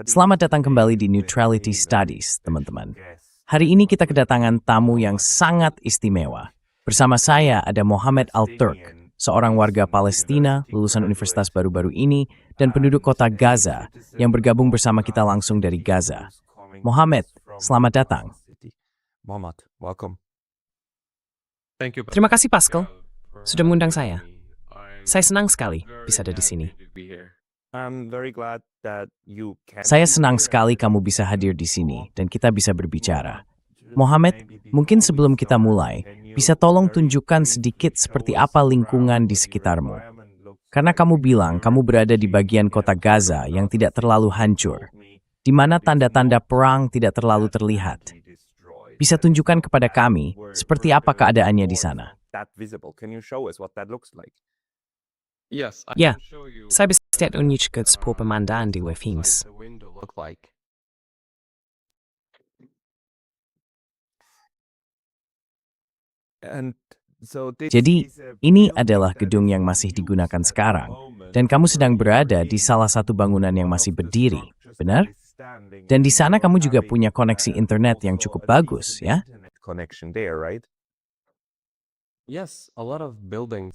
Selamat datang kembali di Neutrality Studies, teman-teman. Hari ini kita kedatangan tamu yang sangat istimewa. Bersama saya ada Mohammed Al-Turk, seorang warga Palestina, lulusan universitas baru-baru ini, dan penduduk kota Gaza, yang bergabung bersama kita langsung dari Gaza. Mohammed, selamat datang. Mohammed, welcome. Terima kasih Pascal, sudah mengundang saya. Saya senang sekali bisa ada di sini. Saya senang sekali kamu bisa hadir di sini dan kita bisa berbicara. Mohammed, mungkin sebelum kita mulai, bisa tolong tunjukkan sedikit seperti apa lingkungan di sekitarmu. Karena kamu bilang kamu berada di bagian kota Gaza yang tidak terlalu hancur, di mana tanda-tanda perang tidak terlalu terlihat. Bisa tunjukkan kepada kami seperti apa keadaannya di sana. Ya, saya bisa tunjukkan sebuah pemandangan di Wefins. Jadi, ini adalah gedung yang masih digunakan sekarang, dan kamu sedang berada di salah satu bangunan yang masih berdiri, benar? Dan di sana kamu juga punya koneksi internet yang cukup bagus, ya?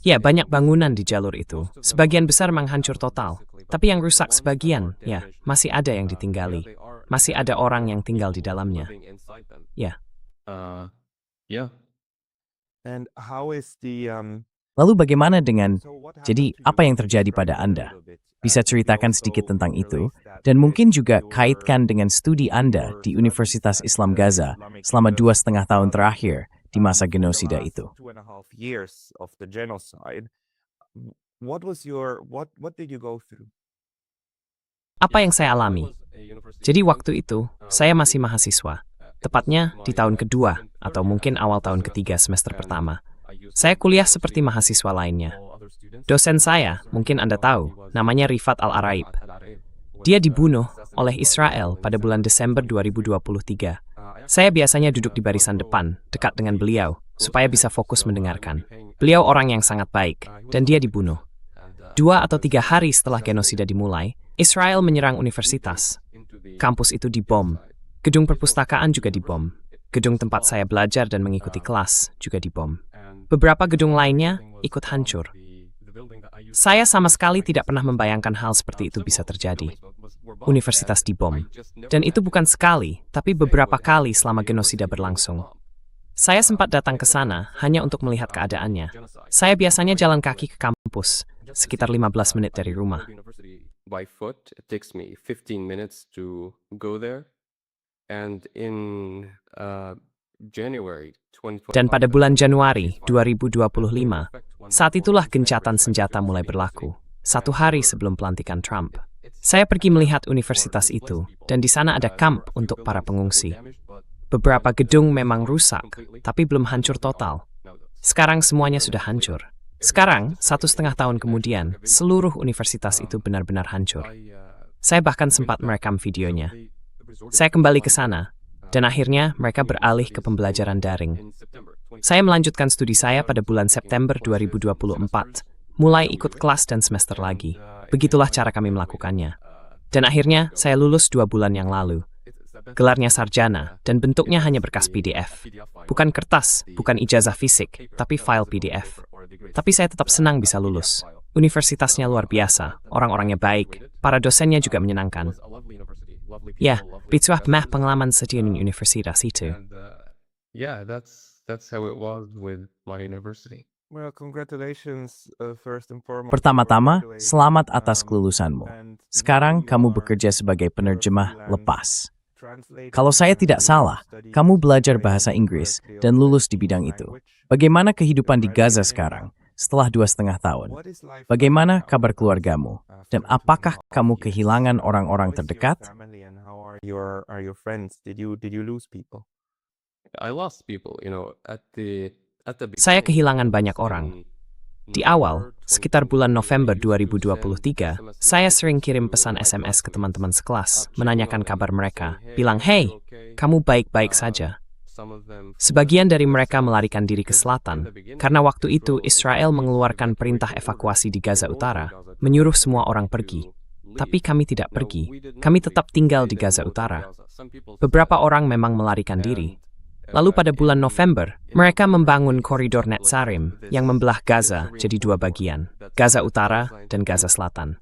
Ya, banyak bangunan di jalur itu. Sebagian besar menghancur total. Tapi yang rusak sebagian, ya, masih ada yang ditinggali. Masih ada orang yang tinggal di dalamnya. Ya. Lalu bagaimana dengan, jadi apa yang terjadi pada Anda? Bisa ceritakan sedikit tentang itu, dan mungkin juga kaitkan dengan studi Anda di Universitas Islam Gaza selama 2,5 tahun terakhir di masa genosida itu. Apa yang saya alami? Jadi waktu itu, saya masih mahasiswa. Tepatnya di tahun kedua, atau mungkin awal tahun ketiga semester pertama. Saya kuliah seperti mahasiswa lainnya. Dosen saya, mungkin Anda tahu, namanya Rifat Al-Araib. Dia dibunuh oleh Israel pada bulan Desember 2023. Saya biasanya duduk di barisan depan, dekat dengan beliau, supaya bisa fokus mendengarkan. Beliau orang yang sangat baik, dan dia dibunuh. 2 atau 3 hari setelah genosida dimulai, Israel menyerang universitas. Kampus itu dibom. Gedung perpustakaan juga dibom. Gedung tempat saya belajar dan mengikuti kelas juga dibom. Beberapa gedung lainnya ikut hancur. Saya sama sekali tidak pernah membayangkan hal seperti itu bisa terjadi. Universitas dibom. Dan itu bukan sekali, tapi beberapa kali selama genosida berlangsung. Saya sempat datang ke sana hanya untuk melihat keadaannya. Saya biasanya jalan kaki ke kampus, sekitar 15 menit dari rumah. Dan pada bulan Januari 2025, saat itulah gencatan senjata mulai berlaku, 1 hari sebelum pelantikan Trump. Saya pergi melihat universitas itu, dan di sana ada kamp untuk para pengungsi. Beberapa gedung memang rusak, tapi belum hancur total. Sekarang semuanya sudah hancur. Sekarang, 1,5 tahun kemudian, seluruh universitas itu benar-benar hancur. Saya bahkan sempat merekam videonya. Saya kembali ke sana, dan akhirnya mereka beralih ke pembelajaran daring. Saya melanjutkan studi saya pada bulan September 2024, mulai ikut kelas dan semester lagi. Begitulah cara kami melakukannya. Dan akhirnya saya lulus 2 bulan yang lalu. Gelarnya sarjana, dan bentuknya hanya berkas PDF. Bukan kertas, bukan ijazah fisik, tapi file PDF. Tapi saya tetap senang bisa lulus. Universitasnya luar biasa, orang-orangnya baik, para dosennya juga menyenangkan. Ya, itulah pengalaman saya di universitas itu. That's how it was with my university. Well, congratulations first and foremost. Pertama-tama, selamat atas kelulusanmu. Sekarang kamu bekerja sebagai penerjemah lepas. Kalau saya tidak salah, kamu belajar bahasa Inggris dan lulus di bidang itu. Bagaimana kehidupan di Gaza sekarang, setelah 2,5 tahun? Bagaimana kabar keluargamu? Dan apakah kamu kehilangan orang-orang terdekat? Saya kehilangan banyak orang. Di awal, sekitar bulan November 2023, saya sering kirim pesan SMS ke teman-teman sekelas, menanyakan kabar mereka, bilang, "Hey, kamu baik-baik saja." Sebagian dari mereka melarikan diri ke selatan, karena waktu itu Israel mengeluarkan perintah evakuasi di Gaza Utara, menyuruh semua orang pergi. tapi kami tidak pergi. Kami tetap tinggal di Gaza Utara. Beberapa orang memang melarikan diri. Lalu pada bulan November, mereka membangun koridor Netzarim yang membelah Gaza jadi dua bagian, Gaza Utara dan Gaza Selatan.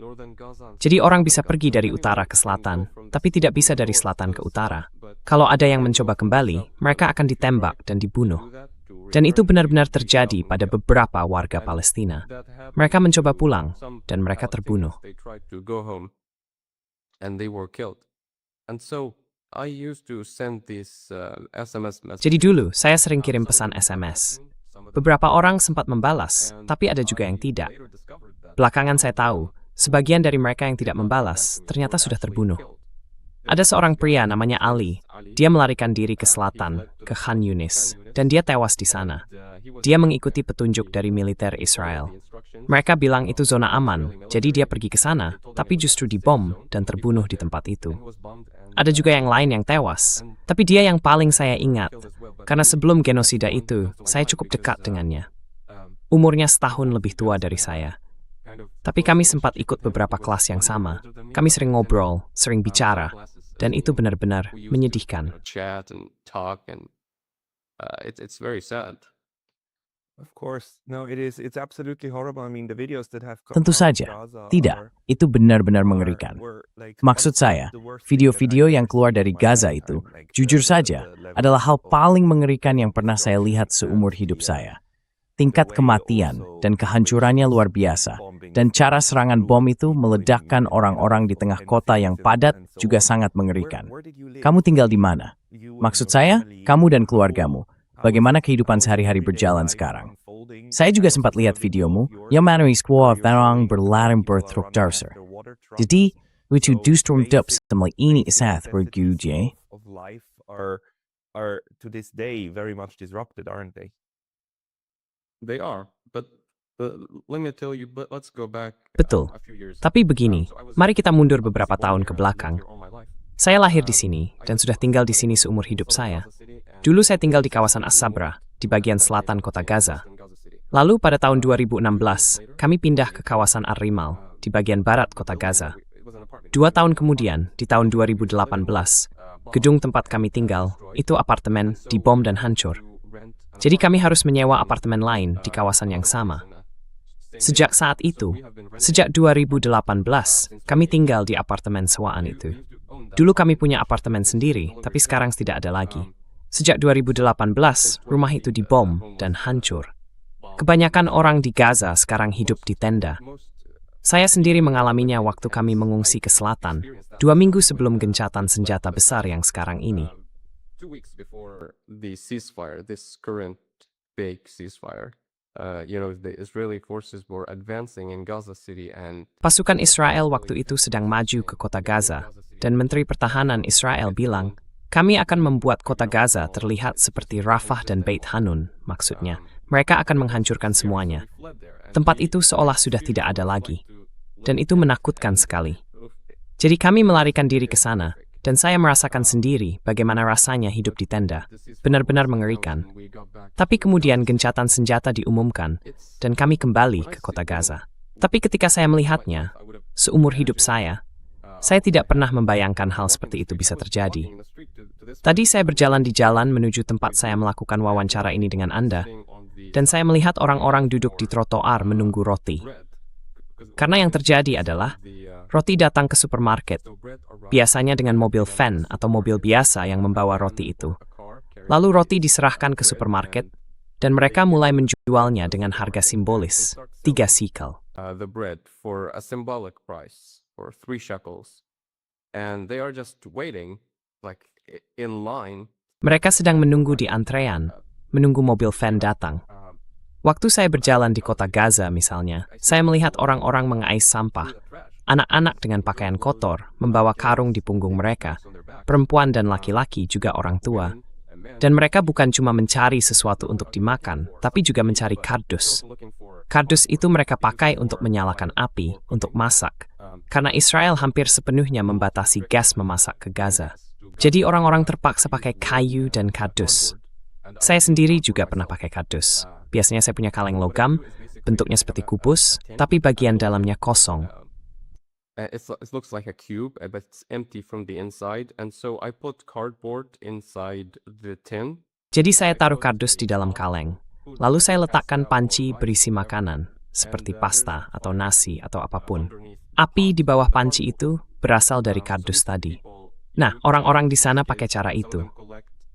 Jadi orang bisa pergi dari utara ke selatan, tapi tidak bisa dari selatan ke utara. Kalau ada yang mencoba kembali, mereka akan ditembak dan dibunuh. Dan itu benar-benar terjadi pada beberapa warga Palestina. Mereka mencoba pulang, dan mereka terbunuh. Jadi dulu, saya sering kirim pesan SMS. Beberapa orang sempat membalas, tapi ada juga yang tidak. Belakangan saya tahu, sebagian dari mereka yang tidak membalas ternyata sudah terbunuh. Ada seorang pria namanya Ali. Dia melarikan diri ke selatan, ke Khan Yunis, dan dia tewas di sana. Dia mengikuti petunjuk dari militer Israel. Mereka bilang itu zona aman, jadi dia pergi ke sana, tapi justru dibom dan terbunuh di tempat itu. Ada juga yang lain yang tewas, tapi dia yang paling saya ingat, karena sebelum genosida itu, saya cukup dekat dengannya. Umurnya setahun lebih tua dari saya. Tapi kami sempat ikut beberapa kelas yang sama. Kami sering ngobrol, sering bicara, dan itu benar-benar menyedihkan. Tentu saja, tidak. Itu benar-benar mengerikan. Maksud saya, video-video yang keluar dari Gaza itu, jujur saja, adalah hal paling mengerikan yang pernah saya lihat seumur hidup saya. Tingkat kematian dan kehancurannya luar biasa, dan cara serangan bom itu meledakkan orang-orang di tengah kota yang padat juga sangat mengerikan. Kamu tinggal di mana? Maksud saya, kamu dan keluargamu. Bagaimana kehidupan sehari-hari berjalan sekarang? Saya juga sempat lihat videomu yang mana orang berlari bertruk darser. Jadi, lucu dustrum dup semua ini isath berguje. Betul. Tapi begini, mari kita mundur beberapa tahun ke belakang. Saya lahir di sini dan sudah tinggal di sini seumur hidup saya. Dulu saya tinggal di kawasan As-Sabra, di bagian selatan kota Gaza. Lalu pada tahun 2016, kami pindah ke kawasan Ar-Rimal, di bagian barat kota Gaza. 2 tahun kemudian, di tahun 2018, gedung tempat kami tinggal, itu apartemen, dibom dan hancur. Jadi kami harus menyewa apartemen lain di kawasan yang sama. Sejak saat itu, sejak 2018, kami tinggal di apartemen sewaan itu. Dulu kami punya apartemen sendiri, tapi sekarang tidak ada lagi. Sejak 2018, rumah itu dibom dan hancur. Kebanyakan orang di Gaza sekarang hidup di tenda. Saya sendiri mengalaminya waktu kami mengungsi ke selatan, 2 minggu sebelum gencatan senjata besar yang sekarang ini. 2 weeks before the ceasefire, this current big ceasefire, the Israeli forces were advancing in Gaza City and Pasukan Israel waktu itu sedang maju ke kota Gaza, dan Menteri Pertahanan Israel bilang, kami akan membuat kota Gaza terlihat seperti Rafah dan Beit Hanun, maksudnya. Mereka akan menghancurkan semuanya. Tempat itu seolah sudah tidak ada lagi. Dan itu menakutkan sekali. Jadi kami melarikan diri ke sana, dan saya merasakan sendiri bagaimana rasanya hidup di tenda. Benar-benar mengerikan. Tapi kemudian gencatan senjata diumumkan, dan kami kembali ke kota Gaza. Tapi ketika saya melihatnya, seumur hidup saya tidak pernah membayangkan hal seperti itu bisa terjadi. Tadi saya berjalan di jalan menuju tempat saya melakukan wawancara ini dengan Anda, dan saya melihat orang-orang duduk di trotoar menunggu roti. Karena yang terjadi adalah, roti datang ke supermarket, biasanya dengan mobil van atau mobil biasa yang membawa roti itu. Lalu roti diserahkan ke supermarket, dan mereka mulai menjualnya dengan harga simbolis, 3 shekel. the bread for a symbolic price for 3 shekels. And they are just waiting, like in line. Mereka sedang menunggu di antrean, menunggu mobil van datang. Waktu saya berjalan di kota Gaza misalnya, saya melihat orang-orang mengais sampah. Anak-anak dengan pakaian kotor membawa karung di punggung mereka. Perempuan dan laki-laki juga orang tua. Dan mereka bukan cuma mencari sesuatu untuk dimakan, tapi juga mencari kardus. Kardus itu mereka pakai untuk menyalakan api, untuk masak. Karena Israel hampir sepenuhnya membatasi gas memasak ke Gaza. Jadi orang-orang terpaksa pakai kayu dan kardus. Saya sendiri juga pernah pakai kardus. Biasanya saya punya kaleng logam, bentuknya seperti kubus, tapi bagian dalamnya kosong. it looks like a cube, but it's empty from the inside. And so I put cardboard inside the tin. Jadi saya taruh kardus di dalam kaleng. Lalu saya letakkan panci berisi makanan, seperti pasta atau nasi atau apapun. Api di bawah panci itu berasal dari kardus tadi. Nah, orang-orang di sana pakai cara itu.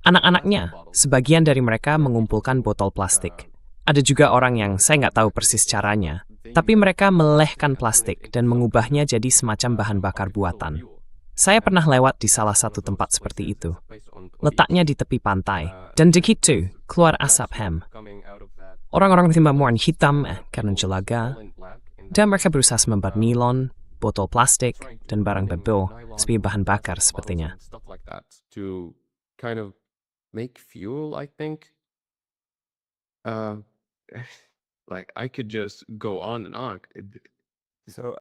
Anak-anaknya, sebagian dari mereka mengumpulkan botol plastik. Ada juga orang yang saya nggak tahu persis caranya, tapi mereka melelehkan plastik dan mengubahnya jadi semacam bahan bakar buatan. Saya pernah lewat di salah satu tempat seperti itu. Letaknya di tepi pantai, dan di situ keluar asap hem. Orang-orang timur warna hitam karena jelaga, dan mereka berusaha membuat nilon, botol plastik, dan barang bebo sebagai bahan bakar sepertinya. To kind of make fuel, I think. Like I could just go on and on.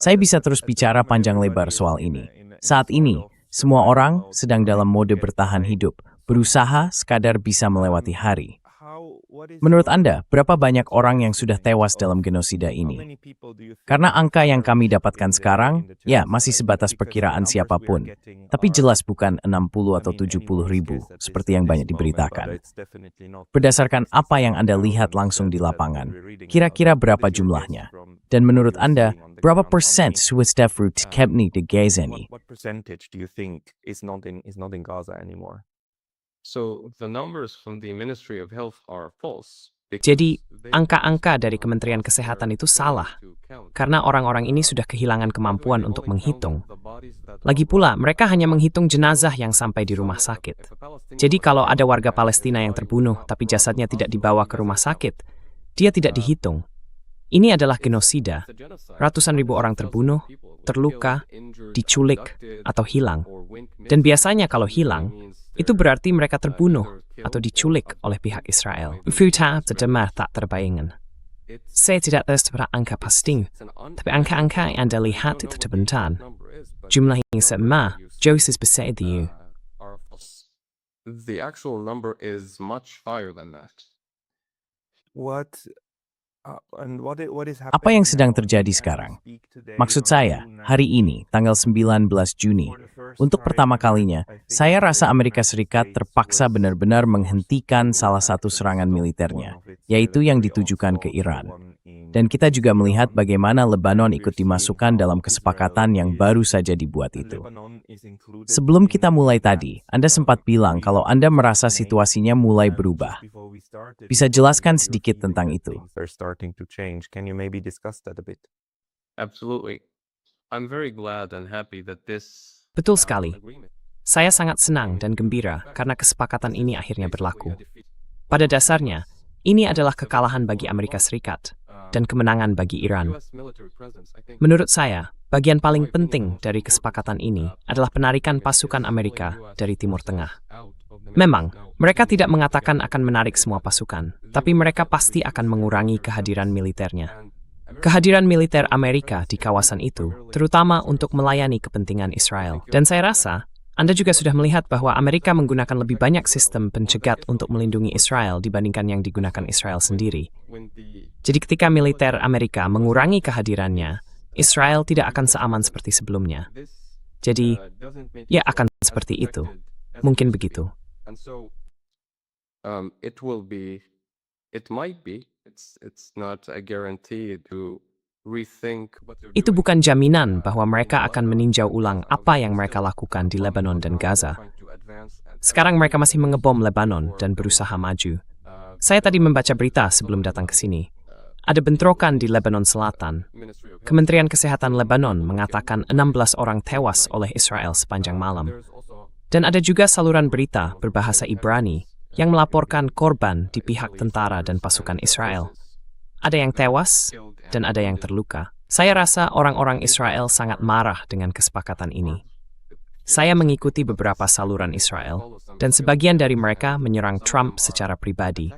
Saya bisa terus bicara panjang lebar soal ini. Saat ini, semua orang sedang dalam mode bertahan hidup, berusaha sekadar bisa melewati hari. Menurut Anda, berapa banyak orang yang sudah tewas dalam genosida ini? Karena angka yang kami dapatkan sekarang, ya masih sebatas perkiraan siapapun. Tapi jelas bukan 60 atau 70 ribu, seperti yang banyak diberitakan. Berdasarkan apa yang Anda lihat langsung di lapangan, kira-kira berapa jumlahnya? Dan menurut Anda, berapa persen Swiss Defruit Kempni de Gaza ini? What percentage do you think is not in Gaza anymore? So the numbers from the Ministry of Health are false. Jadi, angka-angka dari Kementerian Kesehatan itu salah, karena orang-orang ini sudah kehilangan kemampuan untuk menghitung. Lagi pula, mereka hanya menghitung jenazah yang sampai di rumah sakit. Jadi kalau ada warga Palestina yang terbunuh tapi jasadnya tidak dibawa ke rumah sakit, dia tidak dihitung. Ini adalah genosida. Ratusan ribu orang terbunuh, terluka, diculik, atau hilang. Dan biasanya kalau hilang, itu berarti mereka terbunuh atau diculik oleh pihak Israel. Futa terdengar tak terbayangkan. Saya tidak tahu seberapa angka pasti, tapi angka-angka yang Anda lihat itu terbentang. Jumlah yang sama jauh besar itu. The actual number is much higher than that. Apa yang sedang terjadi sekarang? Maksud saya, hari ini, tanggal 19 Juni, untuk pertama kalinya, saya rasa Amerika Serikat terpaksa benar-benar menghentikan salah satu serangan militernya, yaitu yang ditujukan ke Iran. Dan kita juga melihat bagaimana Lebanon ikut dimasukkan dalam kesepakatan yang baru saja dibuat itu. Sebelum kita mulai tadi, Anda sempat bilang kalau Anda merasa situasinya mulai berubah. Bisa jelaskan sedikit tentang itu? Absolutely. I'm very glad and happy that this Betul sekali. Saya sangat senang dan gembira karena kesepakatan ini akhirnya berlaku. Pada dasarnya, ini adalah kekalahan bagi Amerika Serikat dan kemenangan bagi Iran. Menurut saya, bagian paling penting dari kesepakatan ini adalah penarikan pasukan Amerika dari Timur Tengah. Memang, mereka tidak mengatakan akan menarik semua pasukan, tapi mereka pasti akan mengurangi kehadiran militernya. Kehadiran militer Amerika di kawasan itu, terutama untuk melayani kepentingan Israel. Dan saya rasa, Anda juga sudah melihat bahwa Amerika menggunakan lebih banyak sistem pencegat untuk melindungi Israel dibandingkan yang digunakan Israel sendiri. Jadi ketika militer Amerika mengurangi kehadirannya, Israel tidak akan seaman seperti sebelumnya. Jadi, ya akan seperti itu. Mungkin begitu. It's not a guarantee to rethink what they're Itu doing. bukan jaminan bahwa mereka akan meninjau ulang apa yang mereka lakukan di Lebanon dan Gaza. Sekarang mereka masih mengebom Lebanon dan berusaha maju. Saya tadi membaca berita sebelum datang ke sini. Ada bentrokan di Lebanon Selatan. Kementerian Kesehatan Lebanon mengatakan 16 orang tewas oleh Israel sepanjang malam. Dan ada juga saluran berita berbahasa Ibrani yang melaporkan korban di pihak tentara dan pasukan Israel. Ada yang tewas dan ada yang terluka. Saya rasa orang-orang Israel sangat marah dengan kesepakatan ini. Saya mengikuti beberapa saluran Israel, dan sebagian dari mereka menyerang Trump secara pribadi,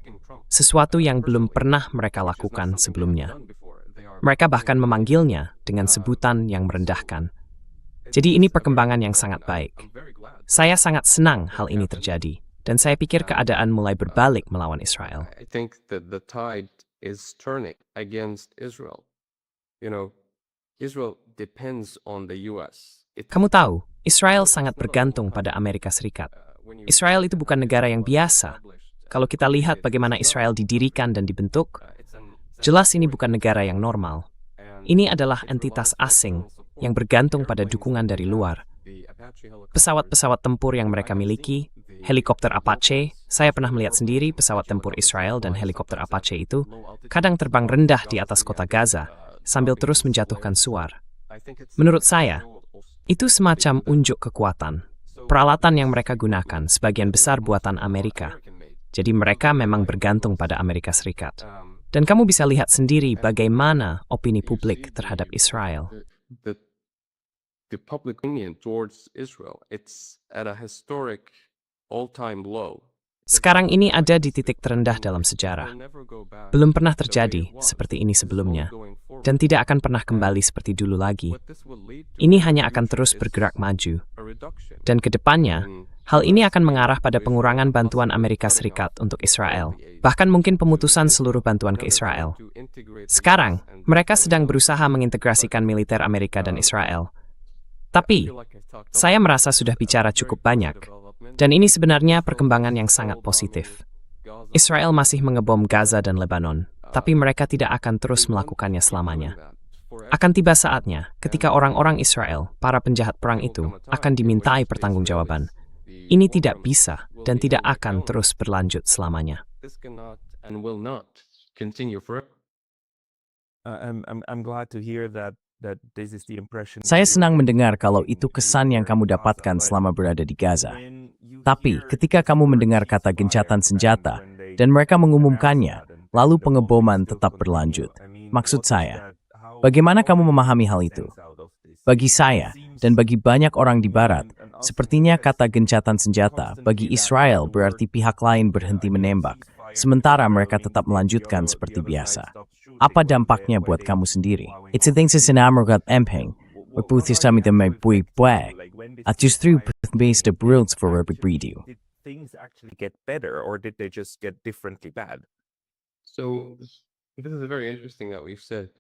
sesuatu yang belum pernah mereka lakukan sebelumnya. Mereka bahkan memanggilnya dengan sebutan yang merendahkan. Jadi ini perkembangan yang sangat baik. Saya sangat senang hal ini terjadi. Dan saya pikir keadaan mulai berbalik melawan Israel. I think that the tide is turning against Israel. You know, Israel depends on the US. Kamu tahu, Israel sangat bergantung pada Amerika Serikat. Israel itu bukan negara yang biasa. Kalau kita lihat bagaimana Israel didirikan dan dibentuk, jelas ini bukan negara yang normal. Ini adalah entitas asing yang bergantung pada dukungan dari luar. Pesawat-pesawat tempur yang mereka miliki, helikopter Apache, saya pernah melihat sendiri pesawat tempur Israel dan helikopter Apache itu kadang terbang rendah di atas kota Gaza sambil terus menjatuhkan suar. Menurut saya, itu semacam unjuk kekuatan. Peralatan yang mereka gunakan sebagian besar buatan Amerika. Jadi mereka memang bergantung pada Amerika Serikat. Dan kamu bisa lihat sendiri bagaimana opini publik terhadap Israel. The public opinion towards Israel, it's at a historic all-time low. Sekarang ini ada di titik terendah dalam sejarah. Belum pernah terjadi seperti ini sebelumnya, dan tidak akan pernah kembali seperti dulu lagi. Ini hanya akan terus bergerak maju. Dan ke depannya, hal ini akan mengarah pada pengurangan bantuan Amerika Serikat untuk Israel, bahkan mungkin pemutusan seluruh bantuan ke Israel. Sekarang, mereka sedang berusaha mengintegrasikan militer Amerika dan Israel. Tapi, saya merasa sudah bicara cukup banyak. Dan ini sebenarnya perkembangan yang sangat positif. Israel masih mengebom Gaza dan Lebanon, tapi mereka tidak akan terus melakukannya selamanya. Akan tiba saatnya ketika orang-orang Israel, para penjahat perang itu, akan dimintai pertanggungjawaban. Ini tidak bisa dan tidak akan terus berlanjut selamanya. I'm glad to hear that this is the impression. Saya senang mendengar kalau itu kesan yang kamu dapatkan selama berada di Gaza. Tapi ketika kamu mendengar kata gencatan senjata dan mereka mengumumkannya, lalu pengeboman tetap berlanjut. Maksud saya, bagaimana kamu memahami hal itu? Bagi saya dan bagi banyak orang di Barat, sepertinya kata gencatan senjata bagi Israel berarti pihak lain berhenti menembak, sementara mereka tetap melanjutkan seperti biasa. Apa dampaknya buat kamu sendiri? It's a thing sinamrogat empeng, berputus kami temai bui bue, at justru based the rules for rebridu. Did things actually get better, or did they just get differently bad? So this is very interesting that we've said.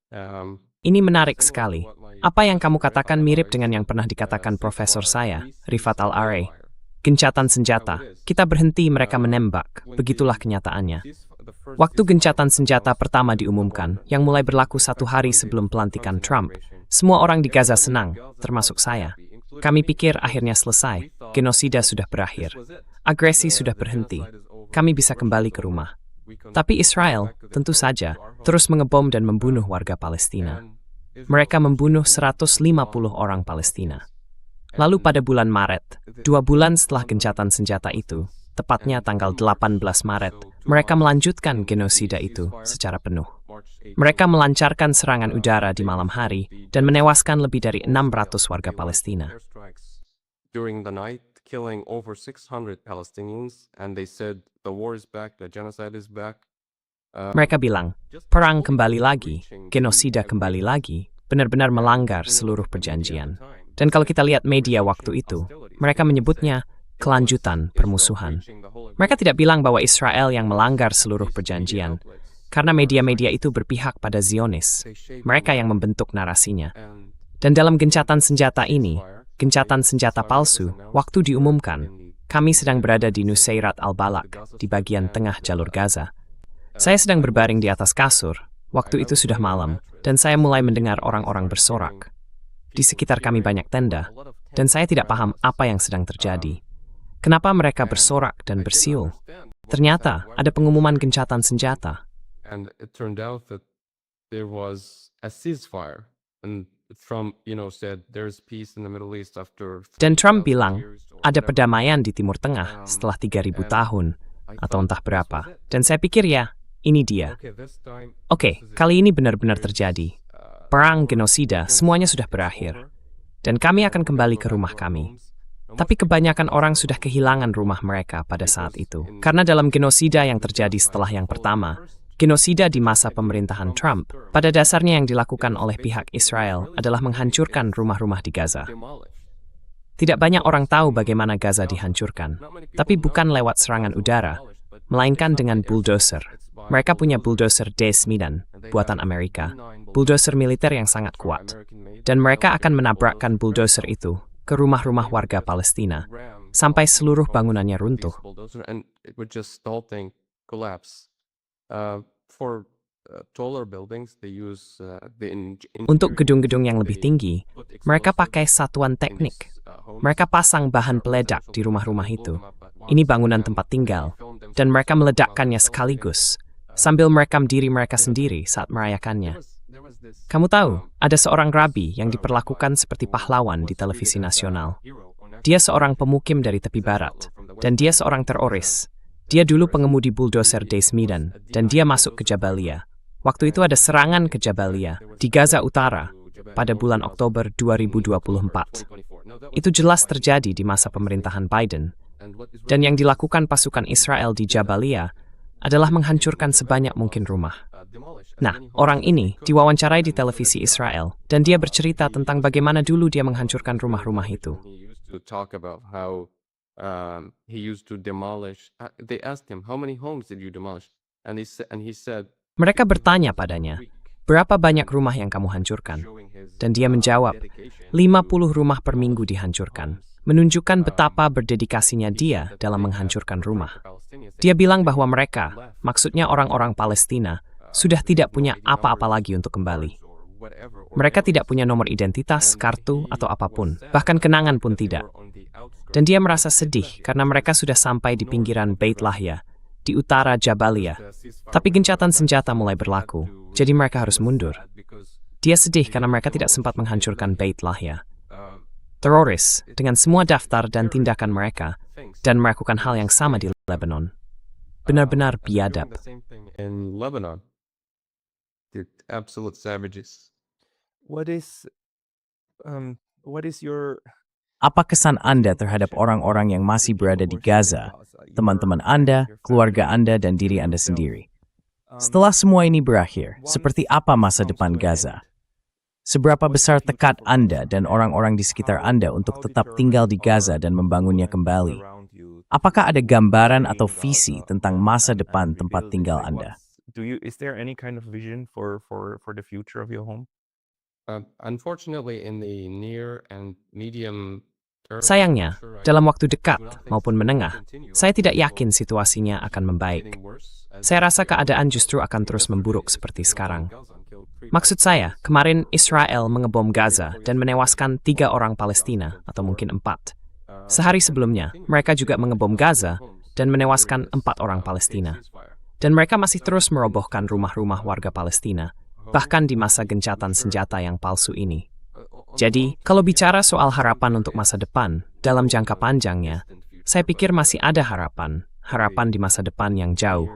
Ini menarik sekali. Apa yang kamu katakan mirip dengan yang pernah dikatakan profesor saya, Rifat Al-Arey. Gencatan senjata, kita berhenti mereka menembak, begitulah kenyataannya. Waktu gencatan senjata pertama diumumkan, yang mulai berlaku 1 hari sebelum pelantikan Trump, semua orang di Gaza senang, termasuk saya. Kami pikir akhirnya selesai, genosida sudah berakhir, agresi sudah berhenti, kami bisa kembali ke rumah. Tapi Israel, tentu saja, terus mengebom dan membunuh warga Palestina. Mereka membunuh 150 orang Palestina. Lalu pada bulan Maret, 2 bulan setelah gencatan senjata itu, tepatnya tanggal 18 Maret, mereka melanjutkan genosida itu secara penuh. Mereka melancarkan serangan udara di malam hari dan menewaskan lebih dari 600 warga Palestina. During the night, killing over 600 Palestinians, and they said the war is back, the genocide is back. Mereka bilang, perang kembali lagi, genosida kembali lagi, benar-benar melanggar seluruh perjanjian. Dan kalau kita lihat media waktu itu, mereka menyebutnya kelanjutan permusuhan. Mereka tidak bilang bahwa Israel yang melanggar seluruh perjanjian, karena media-media itu berpihak pada Zionis. Mereka yang membentuk narasinya. Dan dalam gencatan senjata ini, gencatan senjata palsu, waktu diumumkan, kami sedang berada di Nusairat al-Balak, di bagian tengah jalur Gaza. Saya sedang berbaring di atas kasur, waktu itu sudah malam, dan saya mulai mendengar orang-orang bersorak. Di sekitar kami banyak tenda, dan saya tidak paham apa yang sedang terjadi. Kenapa mereka bersorak dan bersiul? Ternyata ada pengumuman gencatan senjata. And it turned out that there was a ceasefire, and Trump, said there's peace in the Middle East after. Dan Trump bilang, ada perdamaian di Timur Tengah setelah 3.000 tahun, atau entah berapa. Dan saya pikir ya, ini dia. Oke, kali ini benar-benar terjadi. Perang, genosida, semuanya sudah berakhir. Dan kami akan kembali ke rumah kami. Tapi kebanyakan orang sudah kehilangan rumah mereka pada saat itu. Karena dalam genosida yang terjadi setelah yang pertama, genosida di masa pemerintahan Trump, pada dasarnya yang dilakukan oleh pihak Israel adalah menghancurkan rumah-rumah di Gaza. Tidak banyak orang tahu bagaimana Gaza dihancurkan, tapi bukan lewat serangan udara, melainkan dengan bulldozer. Mereka punya bulldozer D9, buatan Amerika, bulldozer militer yang sangat kuat. Dan mereka akan menabrakkan bulldozer itu ke rumah-rumah warga Palestina, sampai seluruh bangunannya runtuh. Untuk gedung-gedung yang lebih tinggi, mereka pakai satuan teknik. Mereka pasang bahan peledak di rumah-rumah itu. Ini bangunan tempat tinggal, dan mereka meledakkannya sekaligus, sambil merekam diri mereka sendiri saat merayakannya. Kamu tahu, ada seorang rabi yang diperlakukan seperti pahlawan di televisi nasional. Dia seorang pemukim dari tepi barat, dan dia seorang teroris. Dia dulu pengemudi bulldozer D9, dan dia masuk ke Jabalia. Waktu itu ada serangan ke Jabalia, di Gaza Utara, pada bulan Oktober 2024. Itu jelas terjadi di masa pemerintahan Biden. Dan yang dilakukan pasukan Israel di Jabalia adalah menghancurkan sebanyak mungkin rumah. Nah, orang ini diwawancarai di televisi Israel, dan dia bercerita tentang bagaimana dulu dia menghancurkan rumah-rumah itu. Mereka bertanya padanya, berapa banyak rumah yang kamu hancurkan? Dan dia menjawab, 50 rumah per minggu dihancurkan, menunjukkan betapa berdedikasinya dia dalam menghancurkan rumah. Dia bilang bahwa mereka, maksudnya orang-orang Palestina, sudah tidak punya apa-apa lagi untuk kembali. Mereka tidak punya nomor identitas, kartu, atau apapun, bahkan kenangan pun tidak. Dan dia merasa sedih karena mereka sudah sampai di pinggiran Beit Lahya, di utara Jabalia. Tapi gencatan senjata mulai berlaku, jadi mereka harus mundur. Dia sedih karena mereka tidak sempat menghancurkan Beit Lahya. Teroris, dengan semua daftar dan tindakan mereka, dan melakukan hal yang sama di Lebanon. Benar-benar biadab. In Lebanon, they're absolute savages. What is your Apa kesan Anda terhadap orang-orang yang masih berada di Gaza, teman-teman Anda, keluarga Anda, dan diri Anda sendiri? Setelah semua ini berakhir, seperti apa masa depan Gaza? Seberapa besar tekad Anda dan orang-orang di sekitar Anda untuk tetap tinggal di Gaza dan membangunnya kembali? Apakah ada gambaran atau visi tentang masa depan tempat tinggal Anda? Is there any kind of vision for the future of your home? Unfortunately, in the near and medium term, Sayangnya, dalam waktu dekat maupun menengah, saya tidak yakin situasinya akan membaik. Saya rasa keadaan justru akan terus memburuk seperti sekarang. Maksud saya, kemarin Israel mengebom Gaza dan menewaskan 3 orang Palestina, atau mungkin 4. Sehari sebelumnya, mereka juga mengebom Gaza dan menewaskan 4 orang Palestina. Dan mereka masih terus merobohkan rumah-rumah warga Palestina, bahkan di masa gencatan senjata yang palsu ini. Jadi, kalau bicara soal harapan untuk masa depan, dalam jangka panjangnya, saya pikir masih ada harapan di masa depan yang jauh.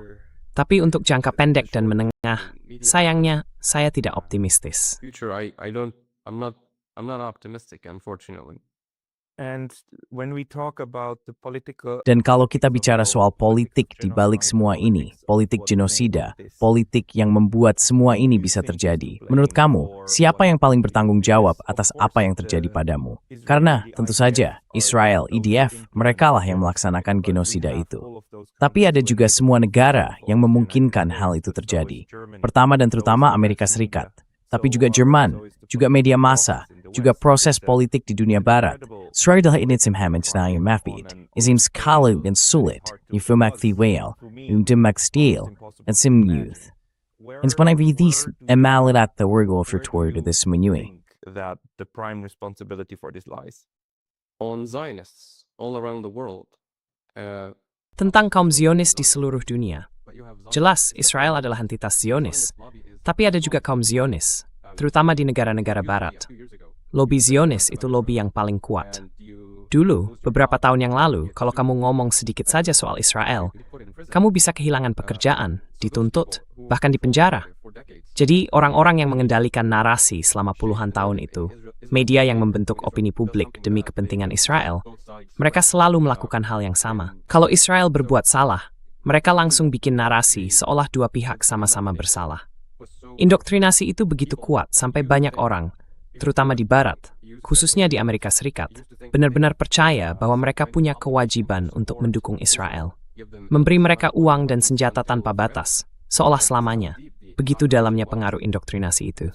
Tapi untuk jangka pendek dan menengah, sayangnya, saya tidak optimistis. I'm not optimistic, unfortunately. And when we talk about the political Dan kalau kita bicara soal politik di balik semua ini, politik genosida, politik yang membuat semua ini bisa terjadi, menurut kamu, siapa yang paling bertanggung jawab atas apa yang terjadi padamu? Karena, tentu saja, Israel, IDF, merekalah yang melaksanakan genosida itu. Tapi ada juga semua negara yang memungkinkan hal itu terjadi. Pertama dan terutama Amerika Serikat, tapi juga Jerman, juga media massa, juga proses politik di dunia barat. Sraidah initsim hamens na yung mafid, isim skalu and sulit, yufumak the whale, yung dimak steel, and sim youth. And when I read these, emalit the word of your tour to this menuing. that the prime responsibility for this lies. On Zionists all around the world. Tentang kaum Zionis di seluruh dunia. Jelas, Israel adalah entitas Zionis, tapi ada juga kaum Zionis, terutama di negara-negara barat. Lobi Zionis itu lobi yang paling kuat. Dulu, beberapa tahun yang lalu, kalau kamu ngomong sedikit saja soal Israel, kamu bisa kehilangan pekerjaan, dituntut, bahkan dipenjara. Jadi, orang-orang yang mengendalikan narasi selama puluhan tahun itu, media yang membentuk opini publik demi kepentingan Israel, mereka selalu melakukan hal yang sama. Kalau Israel berbuat salah, mereka langsung bikin narasi seolah dua pihak sama-sama bersalah. Indoktrinasi itu begitu kuat sampai banyak orang, terutama di Barat, khususnya di Amerika Serikat, benar-benar percaya bahwa mereka punya kewajiban untuk mendukung Israel. memberi mereka uang dan senjata tanpa batas, seolah selamanya. Begitu dalamnya pengaruh indoktrinasi itu.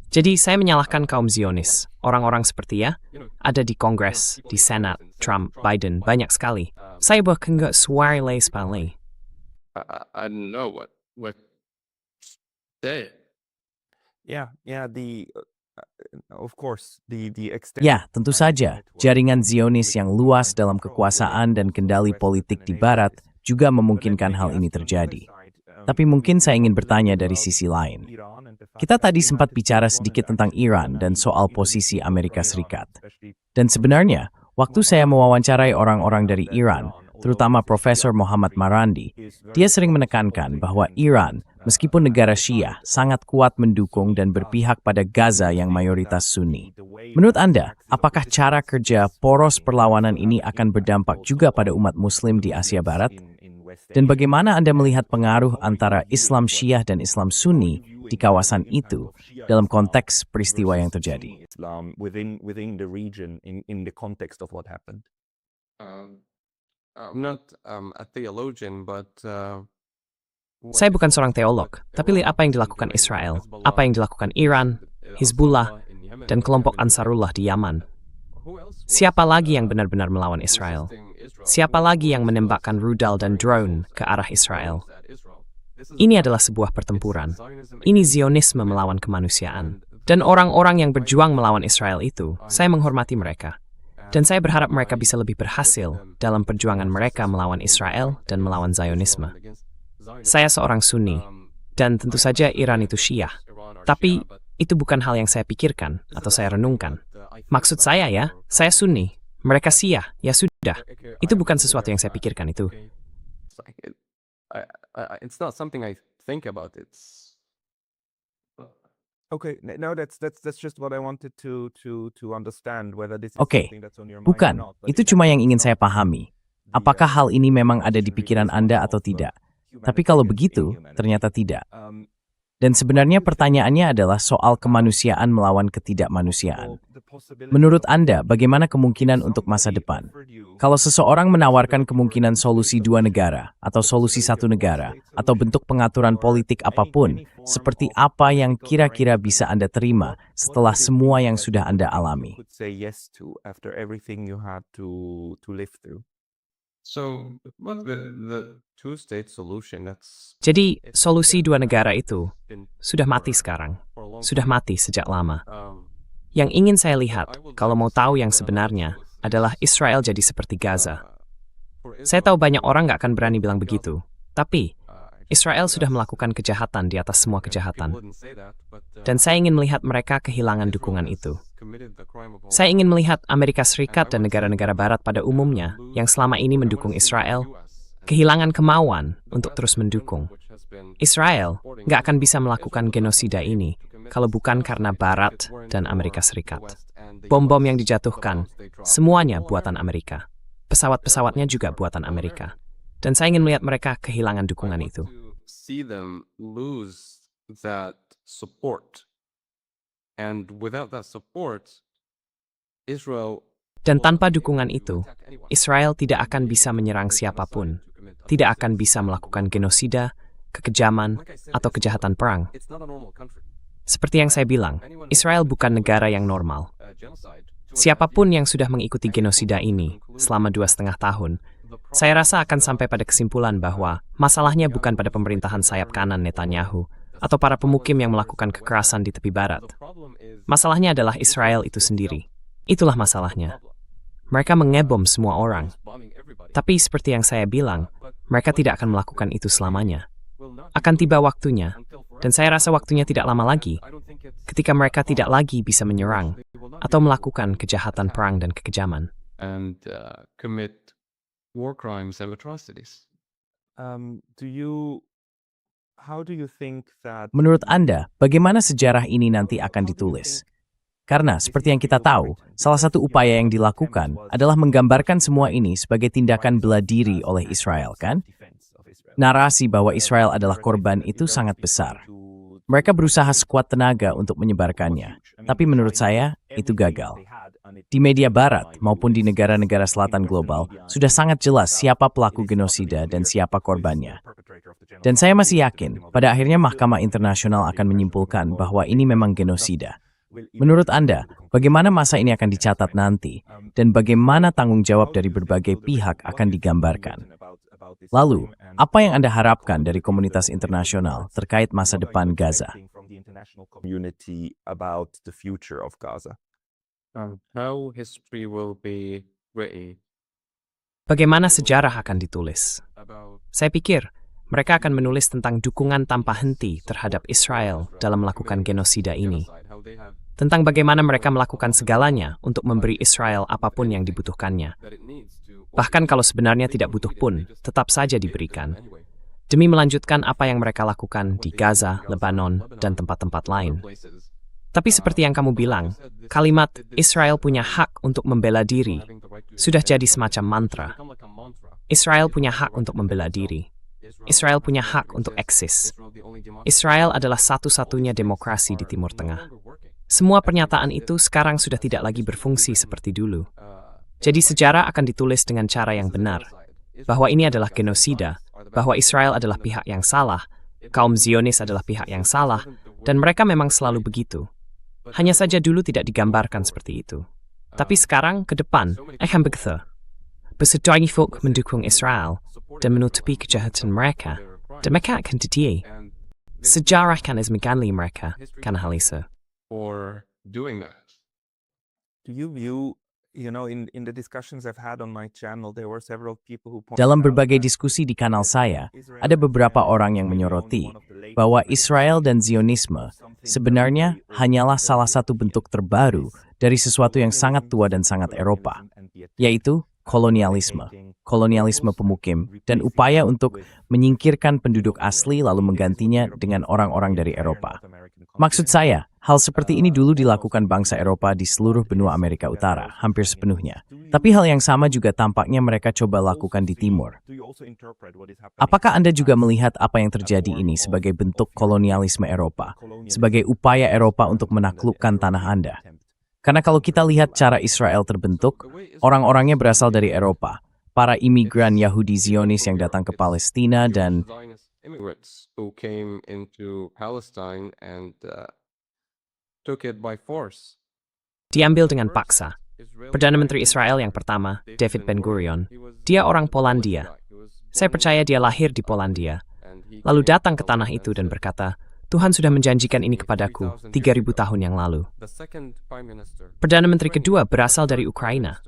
Jadi saya menyalahkan kaum Zionis. Orang-orang seperti ya, ada di Kongres, di Senat, Trump, Biden, banyak sekali. Saya bahkan nggak suara sekali. I don't know what say. Yeah, of course, the extent. Ya, tentu saja, jaringan Zionis yang luas dalam kekuasaan dan kendali politik di Barat juga memungkinkan hal ini terjadi. Tapi mungkin saya ingin bertanya dari sisi lain. Kita tadi sempat bicara sedikit tentang Iran dan soal posisi Amerika Serikat. Dan sebenarnya, waktu saya mewawancarai orang-orang dari Iran, terutama Profesor Muhammad Marandi, dia sering menekankan bahwa Iran, meskipun negara Syiah, sangat kuat mendukung dan berpihak pada Gaza yang mayoritas Sunni. Menurut Anda, apakah cara kerja poros perlawanan ini akan berdampak juga pada umat Muslim di Asia Barat? Dan bagaimana Anda melihat pengaruh antara Islam Syiah dan Islam Sunni di kawasan itu dalam konteks peristiwa yang terjadi? Islam within the region in the context of what happened. I'm not a theologian, but Saya bukan seorang teolog, tapi lihat apa yang dilakukan Israel, apa yang dilakukan Iran, Hizbullah, dan kelompok Ansarullah di Yaman. Siapa lagi yang benar-benar melawan Israel? Siapa lagi yang menembakkan rudal dan drone ke arah Israel? Ini adalah sebuah pertempuran. Ini Zionisme melawan kemanusiaan. Dan orang-orang yang berjuang melawan Israel itu, saya menghormati mereka. Dan saya berharap mereka bisa lebih berhasil dalam perjuangan mereka melawan Israel dan melawan Zionisme. Saya seorang Sunni, dan tentu saja Iran itu Syiah. Tapi itu bukan hal yang saya pikirkan atau saya renungkan. Maksud saya ya, saya Sunni, mereka Syiah, ya sudah. Itu bukan sesuatu yang saya pikirkan itu. It's not something I think about. Okay, no, that's just what I wanted to understand whether this is Oke, something that's on your mind or bukan. not. But Itu if cuma that's yang ingin not saya pahami. Apakah hal ini memang ada di pikiran Anda atau tidak? Tapi kalau begitu, ternyata tidak. Dan sebenarnya pertanyaannya adalah soal kemanusiaan melawan ketidakmanusiaan. Menurut Anda, bagaimana kemungkinan untuk masa depan? Kalau seseorang menawarkan kemungkinan solusi dua negara, atau solusi satu negara, atau bentuk pengaturan politik apapun, seperti apa yang kira-kira bisa Anda terima setelah semua yang sudah Anda alami? could say yes to after everything you had to live through. So, well, the two-state solution, that's Jadi, solusi dua negara itu sudah mati sekarang. Sudah mati sejak lama. Yang ingin saya lihat, kalau mau tahu yang sebenarnya, adalah Israel jadi seperti Gaza. Saya tahu banyak orang nggak akan berani bilang begitu. Tapi, Israel sudah melakukan kejahatan di atas semua kejahatan. Dan saya ingin melihat mereka kehilangan dukungan itu. Saya ingin melihat Amerika Serikat dan negara-negara Barat pada umumnya yang selama ini mendukung Israel, kehilangan kemauan untuk terus mendukung. Israel nggak akan bisa melakukan genosida ini kalau bukan karena Barat dan Amerika Serikat. Bom-bom yang dijatuhkan, semuanya buatan Amerika. Pesawat-pesawatnya juga buatan Amerika. Dan saya ingin melihat mereka kehilangan dukungan itu. See them lose that support. And without that support, Israel Dan tanpa dukungan itu, Israel tidak akan bisa menyerang siapapun, tidak akan bisa melakukan genosida, kekejaman, atau kejahatan perang. It's not a normal country. Seperti yang saya bilang, Israel bukan negara yang normal. Siapapun yang sudah mengikuti genosida ini selama 2,5 tahun, saya rasa akan sampai pada kesimpulan bahwa masalahnya bukan pada pemerintahan sayap kanan Netanyahu atau para pemukim yang melakukan kekerasan di tepi barat. Masalahnya adalah Israel itu sendiri. Itulah masalahnya. Mereka mengebom semua orang. Tapi seperti yang saya bilang, mereka tidak akan melakukan itu selamanya. Akan tiba waktunya, dan saya rasa waktunya tidak lama lagi, ketika mereka tidak lagi bisa menyerang atau melakukan kejahatan perang dan kekejaman. And commit war crimes and atrocities. How do you think that Menurut Anda, bagaimana sejarah ini nanti akan ditulis? Karena seperti yang kita tahu, salah satu upaya yang dilakukan adalah menggambarkan semua ini sebagai tindakan bela diri oleh Israel, kan? Narasi bahwa Israel adalah korban itu sangat besar. Mereka berusaha sekuat tenaga untuk menyebarkannya, tapi menurut saya, itu gagal. Di media barat maupun di negara-negara selatan global, sudah sangat jelas siapa pelaku genosida dan siapa korbannya. Dan saya masih yakin, pada akhirnya Mahkamah Internasional akan menyimpulkan bahwa ini memang genosida. Menurut Anda, bagaimana masa ini akan dicatat nanti, dan bagaimana tanggung jawab dari berbagai pihak akan digambarkan? Lalu, apa yang Anda harapkan dari komunitas internasional terkait masa depan Gaza? How history will be written Bagaimana sejarah akan ditulis? about Saya pikir mereka akan menulis tentang dukungan tanpa henti terhadap Israel dalam melakukan genosida ini. genocide, how they have Tentang bagaimana mereka melakukan segalanya untuk memberi Israel apapun yang dibutuhkannya. that it needs to Bahkan kalau sebenarnya tidak butuh pun, tetap saja diberikan. Demi melanjutkan apa yang mereka lakukan di Gaza, Lebanon, dan tempat-tempat lain. places. Tapi seperti yang kamu bilang, kalimat Israel punya hak untuk membela diri sudah jadi semacam mantra. Become like a mantra. Israel punya hak untuk membela diri. Israel punya hak untuk eksis. Israel the only democracy Israel adalah satu-satunya demokrasi di Timur Tengah. Semua pernyataan itu sekarang sudah tidak lagi berfungsi seperti dulu. Jadi sejarah akan ditulis dengan cara yang benar, bahwa ini adalah genosida, bahwa Israel adalah pihak yang salah, kaum Zionis adalah pihak yang salah, dan mereka memang selalu begitu. Hanya saja dulu tidak digambarkan seperti itu. Tapi sekarang, ke depan, akan begitu. Bersetuju folk mendukung Israel dan menutupi kejahatan mereka, dan mereka akan ditiai. Sejarah akan mengganti mereka karena hal itu. for doing that. Do you view, in the discussions I've had on my channel, there were several people who pointed Dalam out berbagai that diskusi di kanal saya, Israel ada beberapa and orang yang maybe menyoroti one of the latest bahwa examples Israel dan Zionisme sebenarnya hanyalah salah satu bentuk terbaru dari sesuatu yang sangat tua dan sangat Eropa, yaitu kolonialisme, kolonialisme pemukim, dan upaya untuk menyingkirkan penduduk asli lalu menggantinya dengan orang-orang dari Eropa. Maksud saya, hal seperti ini dulu dilakukan bangsa Eropa di seluruh benua Amerika Utara, hampir sepenuhnya. Tapi hal yang sama juga tampaknya mereka coba lakukan di Timur. Apakah Anda juga melihat apa yang terjadi ini sebagai bentuk kolonialisme Eropa, sebagai upaya Eropa untuk menaklukkan tanah Anda? Karena kalau kita lihat cara Israel terbentuk, orang-orangnya berasal dari Eropa, para imigran Yahudi Zionis yang datang ke Palestina dan Zionist immigrants who came into Palestine and took it by force. Diambil dengan paksa. Perdana Menteri Israel yang pertama, David Ben-Gurion, dia orang Polandia. Saya percaya dia lahir di Polandia. Lalu datang ke tanah itu dan berkata, Tuhan sudah menjanjikan ini kepadaku 3.000 tahun yang lalu. Perdana Menteri kedua berasal dari Ukraina.